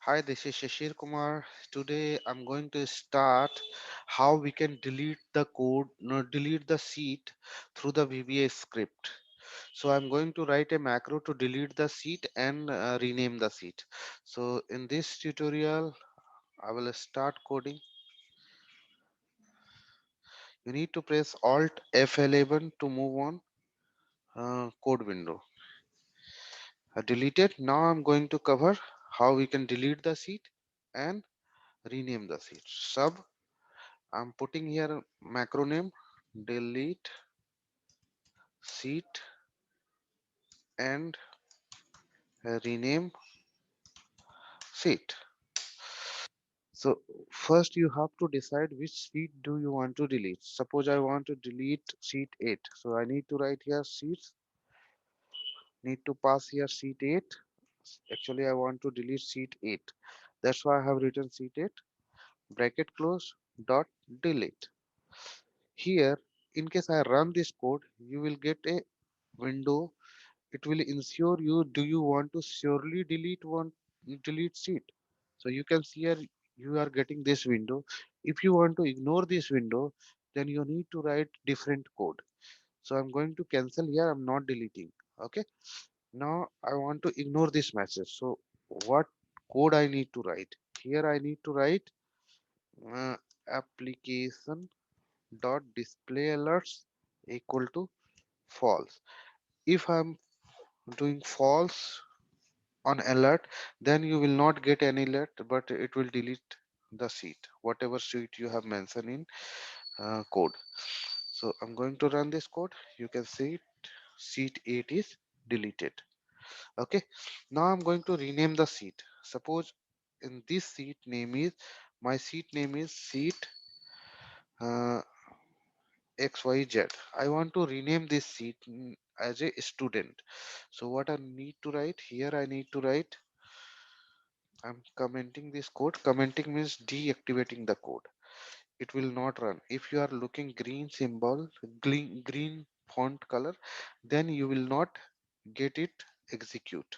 Hi, this is Shashir Kumar. Today I'm going to start how we can delete the code, no, delete the sheet through the VBA script. So I'm going to write a macro to delete the sheet and rename the sheet. So in this tutorial, I will start coding. You need to press Alt F11 to move on code window. Delete it. Now I'm going to cover how we can delete the sheet and rename the sheet. I'm putting here macro name delete sheet and rename sheet. So first you have to decide which sheet do you want to delete. Suppose I want to delete sheet 8. So I need to write here sheets, need to pass here sheet 8. Actually I want to delete sheet 8. That's why I have written sheet 8 bracket close dot delete. Here in case I run this code, you will get a window. It will ensure you do you want to surely delete sheet. So you can see here you are getting this window. If you want to ignore this window, then you need to write different code. So I'm going to cancel here. I'm not deleting. Okay. Now I want to ignore this message. So what code I need to write? Here I need to write uh, application dot display alerts equal to false. If I'm doing false on alert, then you will not get any alert, but it will delete the sheet, whatever sheet you have mentioned in code. So I'm going to run this code. You can see it, sheet 8 is deleted. Okay, now I'm going to rename the sheet. Suppose in this sheet name is my sheet name is sheet uh, xyz. I want to rename this sheet as a student. So what I need to write here, I need to write, I'm commenting this code. Commenting means deactivating the code. It will not run. If you are looking green symbol, green font color, then you will not get it execute.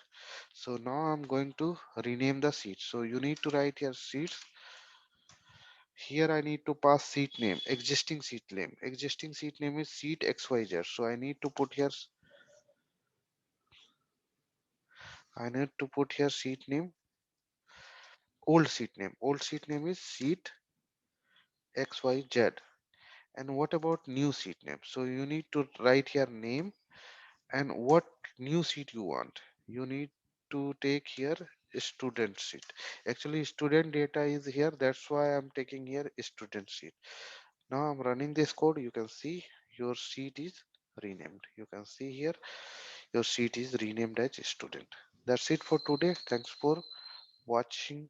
So now I'm going to rename the sheet. So you need to write here sheets. Here I need to pass sheet name, existing sheet name. Existing sheet name is sheet XYZ. So I need to put here sheet name, old sheet name. Old sheet name is sheet XYZ. And what about new seat name? So you need to write here name and what new seat you want. You need to take here student seat. Actually student data is here, that's why I'm taking here student seat. Now I'm running this code. You can see your seat is renamed. You can see here your seat is renamed as student. That's it for today. Thanks for watching.